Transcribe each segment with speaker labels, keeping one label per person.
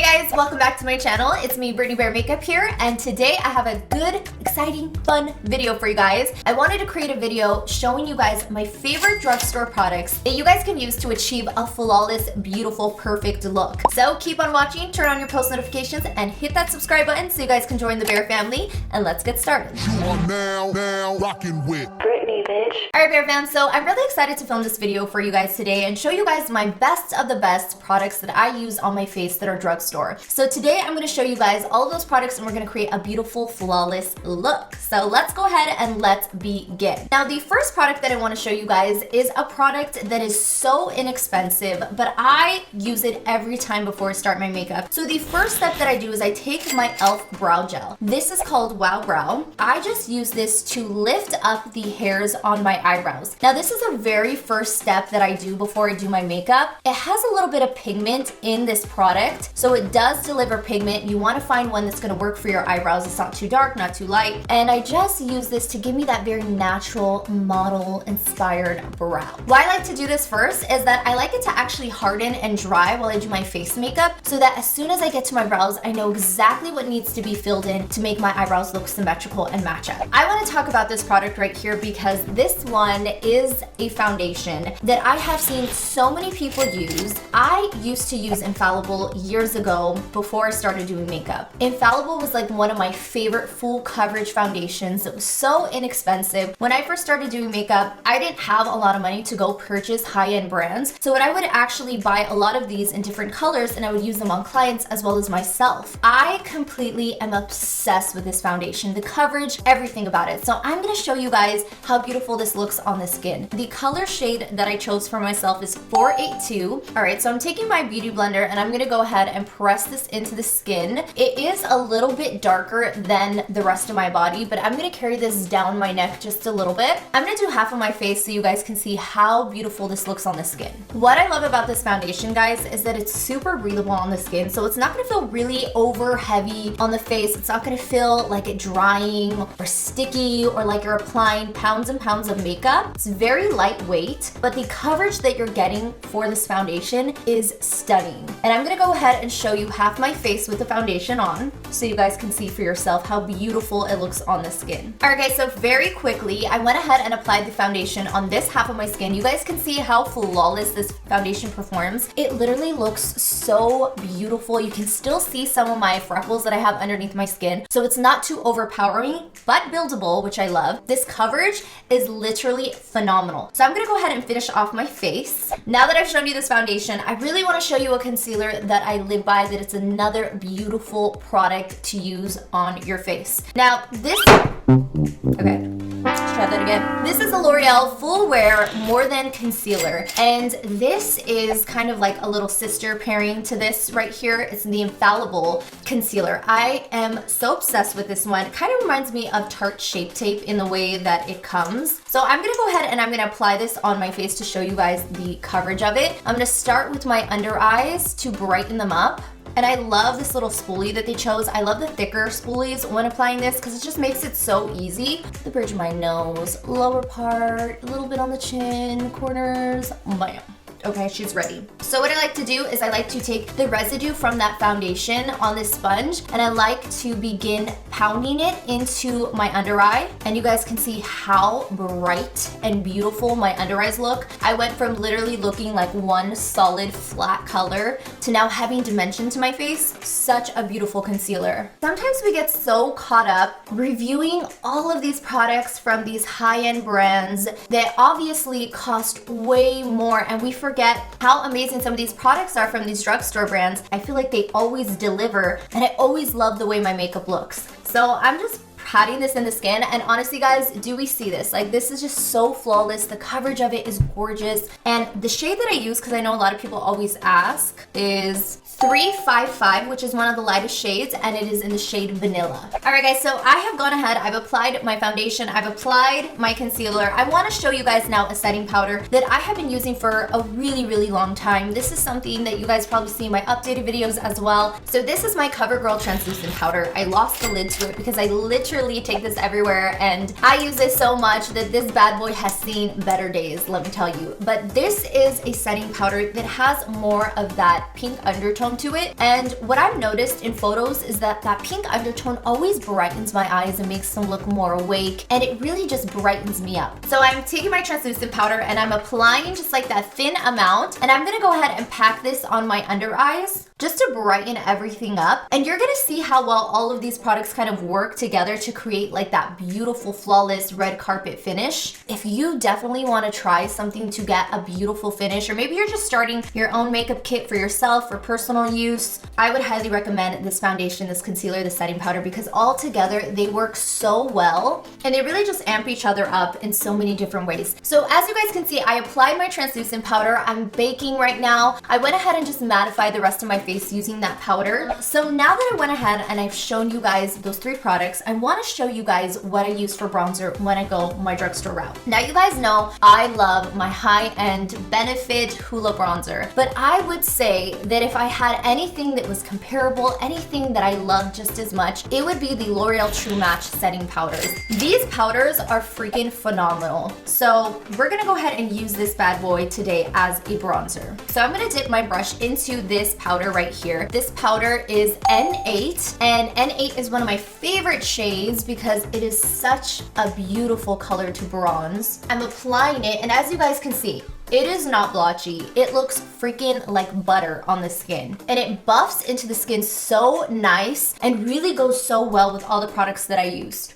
Speaker 1: Hi guys, welcome back to my channel. It's me, BrittanyBearMakeup here, and today I have a good, exciting, fun video for you guys. I wanted to create a video showing you guys my favorite drugstore products that you guys can use to achieve a flawless, beautiful, perfect look. So keep on watching, turn on your post notifications, and hit that subscribe button so you guys can join the Bear family, and let's get started.
Speaker 2: You are now rocking with
Speaker 1: Brittany, bitch. Alright Bear fam, so I'm really excited to film this video for you guys today and show you guys my best of the best products that I use on my face that are drugstore. So today I'm going to show you guys all of those products and we're going to create a beautiful, flawless look. So let's go ahead and let's begin. Now the first product that I want to show you guys is a product that is so inexpensive, but I use it every time before I start my makeup. So the first step that I do is I take my e.l.f. brow gel. This is called Wow Brow. I just use this to lift up the hairs on my eyebrows. Now this is a very first step that I do before I do my makeup. It has a little bit of pigment in this product, so it does deliver pigment. You want to find one that's going to work for your eyebrows. It's not too dark, not too light. And I just use this to give me that very natural, model inspired brow. Why I like to do this first is that I like it to actually harden and dry while I do my face makeup, so that as soon as I get to my brows, I know exactly what needs to be filled in to make my eyebrows look symmetrical and match up. I want to talk about this product right here because this one is a foundation that I have seen so many people use. I used to use Infallible years ago before I started doing makeup. Infallible was like one of my favorite full coverage foundations. It was so inexpensive. When I first started doing makeup, I didn't have a lot of money to go purchase high-end brands. So what I would actually buy a lot of these in different colors and I would use them on clients as well as myself. I completely am obsessed with this foundation, the coverage, everything about it. So I'm gonna show you guys how beautiful this looks on the skin. The color shade that I chose for myself is 482. All right, so I'm taking my beauty blender and I'm gonna go ahead and press this into the skin. It is a little bit darker than the rest of my body, but I'm gonna carry this down my neck just a little bit. I'm gonna do half of my face so you guys can see how beautiful this looks on the skin. What I love about this foundation, guys, is that it's super breathable on the skin, so it's not gonna feel really over heavy on the face. It's not gonna feel like it drying or sticky or like you're applying pounds and pounds of makeup. It's very lightweight, but the coverage that you're getting for this foundation is stunning. And I'm gonna go ahead and show you half my face with the foundation on so you guys can see for yourself how beautiful it looks on the skin. Alright guys, so very quickly, I went ahead and applied the foundation on this half of my skin. You guys can see how flawless this foundation performs. It literally looks so beautiful. You can still see some of my freckles that I have underneath my skin. So it's not too overpowering, but buildable, which I love. This coverage is literally phenomenal. So I'm gonna go ahead and finish off my face. Now that I've shown you this foundation, I really wanna show you a concealer that I live by, that it's another beautiful product to use on your face. Now this, okay. Let's try that again. This is a L'Oreal Full Wear More Than Concealer, and this is kind of like a little sister pairing to this right here. It's the Infallible Concealer. I am so obsessed with this one. It kind of reminds me of Tarte Shape Tape in the way that it comes. So I'm gonna go ahead and I'm gonna apply this on my face to show you guys the coverage of it. I'm gonna start with my under eyes to brighten them up. And I love this little spoolie that they chose. I love the thicker spoolies when applying this because it just makes it so easy. The bridge of my nose, lower part, a little bit on the chin, corners, bam. Okay, she's ready. So what I like to do is I like to take the residue from that foundation on this sponge and I like to begin pounding it into my under eye. And you guys can see how bright and beautiful my under eyes look. I went from literally looking like one solid flat color to now having dimension to my face. Such a beautiful concealer. Sometimes we get so caught up reviewing all of these products from these high-end brands that obviously cost way more, and we forget how amazing some of these products are from these drugstore brands. I feel like they always deliver, and I always love the way my makeup looks. So I'm just patting this in the skin, and honestly guys, do we see this? Like, this is just so flawless. The coverage of it is gorgeous, and the shade that I use, because I know a lot of people always ask, is 355, which is one of the lightest shades, and it is in the shade Vanilla. All right guys, so I have gone ahead, I've applied my foundation, I've applied my concealer. I want to show you guys now a setting powder that I have been using for a really long time. This is something that you guys probably see in my updated videos as well. So this is my CoverGirl translucent powder. I lost the lid to it because I literally literally take this everywhere, and I use this so much that this bad boy has seen better days, let me tell you. But this is a setting powder that has more of that pink undertone to it. And what I've noticed in photos is that that pink undertone always brightens my eyes and makes them look more awake, and it really just brightens me up. So I'm taking my translucent powder and I'm applying just like that thin amount, and I'm gonna go ahead and pack this on my under eyes just to brighten everything up. And you're gonna see how well all of these products kind of work together to create like that beautiful, flawless red carpet finish. If you definitely wanna try something to get a beautiful finish, or maybe you're just starting your own makeup kit for yourself for personal use, I would highly recommend this foundation, this concealer, this setting powder, because all together they work so well and they really just amp each other up in so many different ways. So as you guys can see, I applied my translucent powder. I'm baking right now. I went ahead and just mattified the rest of my face using that powder. So now that I went ahead and I've shown you guys those 3 products, I want to show you guys what I use for bronzer when I go my drugstore route. Now you guys know I love my high-end Benefit Hoola bronzer, but I would say that if I had anything that was comparable, anything that I love just as much, it would be the L'Oreal True Match setting powders. These powders are freaking phenomenal. So we're gonna go ahead and use this bad boy today as a bronzer. So I'm gonna dip my brush into this powder right here. This powder is N8, and N8 is one of my favorite shades because it is such a beautiful color to bronze. I'm applying it, and as you guys can see, it is not blotchy. It looks freaking like butter on the skin, and it buffs into the skin so nice and really goes so well with all the products that I used.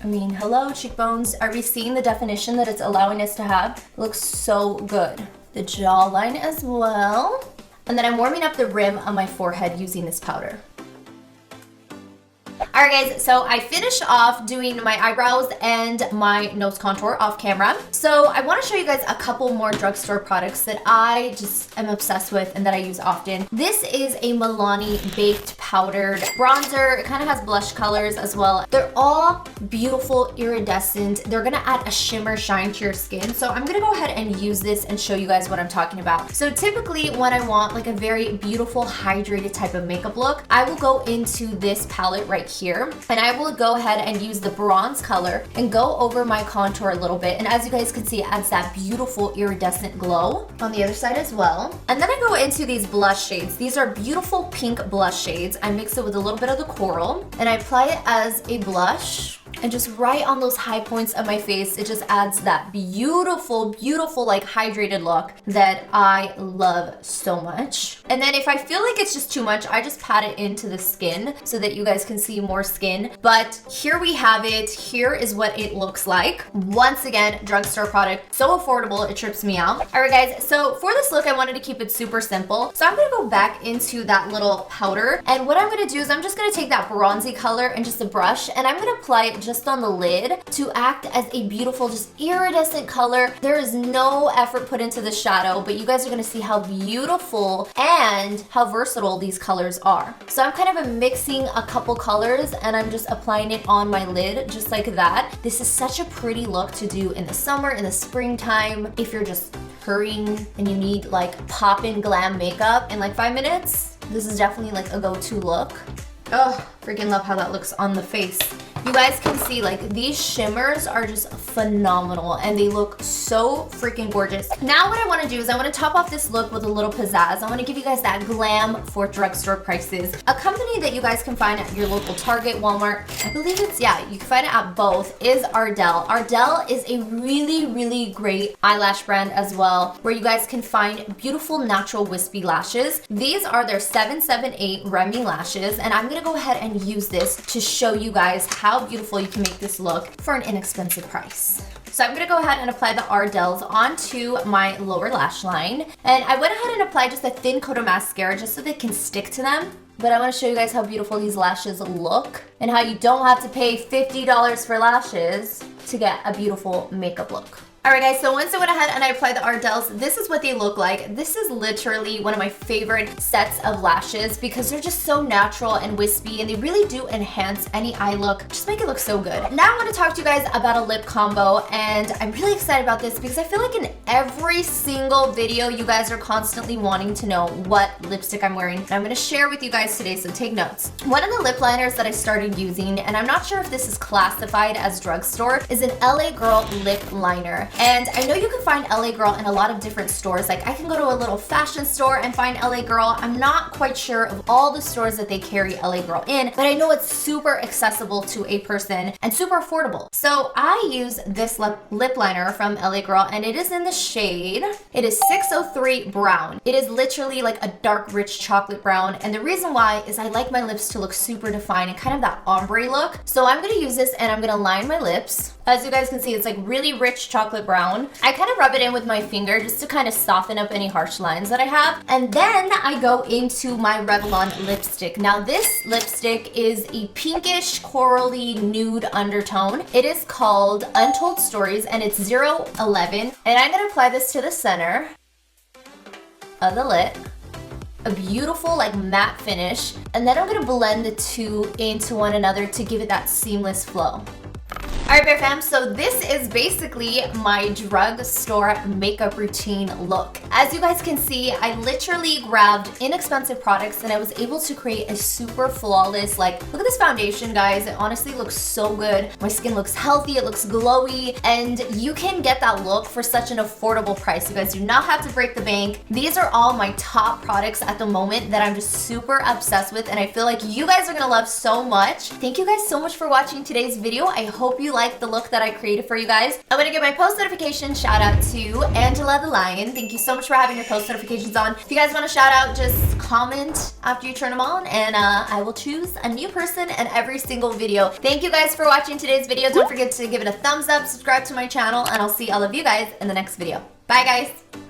Speaker 1: I mean, hello cheekbones. Are we seeing the definition that it's allowing us to have? It looks so good. The jawline as well. And then I'm warming up the rim on my forehead using this powder. Alright guys, so I finished off doing my eyebrows and my nose contour off camera. So I want to show you guys a couple more drugstore products that I just am obsessed with and that I use often. This is a MILANI baked powdered bronzer. It kind of has blush colors as well. They're all beautiful, iridescent. They're gonna add a shimmer shine to your skin. So I'm gonna go ahead and use this and show you guys what I'm talking about. So typically when I want like a very beautiful hydrated type of makeup look, I will go into this palette right here, and I will go ahead and use the bronze color and go over my contour a little bit. And as you guys can see, it adds that beautiful iridescent glow on the other side as well. And then I go into these blush shades. These are beautiful pink blush shades. I mix it with a little bit of the coral and I apply it as a blush. And just right on those high points of my face, it just adds that beautiful, beautiful, like hydrated look that I love so much. And then if I feel like it's just too much, I just pat it into the skin so that you guys can see more skin. But here we have it. Here is what it looks like. Once again, drugstore product, so affordable, it trips me out. All right, guys, so for this look, I wanted to keep it super simple. So I'm gonna go back into that little powder. And what I'm gonna do is I'm just gonna take that bronzy color and just a brush, and I'm gonna apply it just on the lid to act as a beautiful, just iridescent color. There is no effort put into the shadow, but you guys are gonna see how beautiful and how versatile these colors are. So I'm kind of mixing a couple colors and I'm just applying it on my lid just like that. This is such a pretty look to do in the summer, in the springtime, if you're just hurrying and you need like pop-in glam makeup in like 5 minutes. This is definitely like a go-to look. Oh, freaking love how that looks on the face. You guys can see like these shimmers are just phenomenal and they look so freaking gorgeous. Now what I want to do is I want to top off this look with a little pizzazz. I want to give you guys that glam for drugstore prices. A company that you guys can find at your local Target, Walmart, I believe it's, yeah, you can find it at both, is ARDELL. ARDELL is a really, really great eyelash brand as well, where you guys can find beautiful natural wispy lashes. These are their 778 Remy lashes, and I'm gonna go ahead and use this to show you guys how beautiful you can make this look for an inexpensive price. So I'm gonna go ahead and apply the ARDELLs onto my lower lash line. And I went ahead and applied just a thin coat of mascara just so they can stick to them. But I wanna show you guys how beautiful these lashes look and how you don't have to pay $50 for lashes to get a beautiful makeup look. Alright guys, so once I went ahead and I applied the Ardells, this is what they look like. This is literally one of my favorite sets of lashes because they're just so natural and wispy and they really do enhance any eye look. Just make it look so good. Now I want to talk to you guys about a lip combo, and I'm really excited about this because I feel like in every single video you guys are constantly wanting to know what lipstick I'm wearing. And I'm going to share with you guys today, so take notes. One of the lip liners that I started using, and I'm not sure if this is classified as drugstore, is an LA Girl lip liner. And I know you can find LA Girl in a lot of different stores. Like I can go to a little fashion store and find LA Girl. I'm not quite sure of all the stores that they carry LA Girl in, but I know it's super accessible to a person and super affordable. So I use this lip liner from LA Girl, and it is in the shade, it is 603 Brown. It is literally like a dark, rich chocolate brown. And the reason why is I like my lips to look super defined and kind of that ombre look. So I'm gonna use this and I'm gonna line my lips. As you guys can see, it's like really rich chocolate brown. I kind of rub it in with my finger just to kind of soften up any harsh lines that I have. And then I go into my Revlon lipstick. Now this lipstick is a pinkish corally nude undertone. It is called Untold Stories and it's 011. And I'm gonna apply this to the center of the lip. A beautiful like matte finish. And then I'm gonna blend the two into one another to give it that seamless flow. Alright Bear Fam, so this is basically my drugstore makeup routine look. As you guys can see, I literally grabbed inexpensive products and I was able to create a super flawless, like, look at this foundation guys, it honestly looks so good. My skin looks healthy, it looks glowy, and you can get that look for such an affordable price. You guys do not have to break the bank. These are all my top products at the moment that I'm just super obsessed with, and I feel like you guys are gonna love so much. Thank you guys so much for watching today's video. I hope you like the look that I created for you guys. I'm gonna give my post notification shout out to Angela the Lion. Thank you so much for having your post notifications on. If you guys want a shout out, just comment after you turn them on and I will choose a new person in every single video. Thank you guys for watching today's video. Don't forget to give it a thumbs up, subscribe to my channel, and I'll see all of you guys in the next video. Bye guys.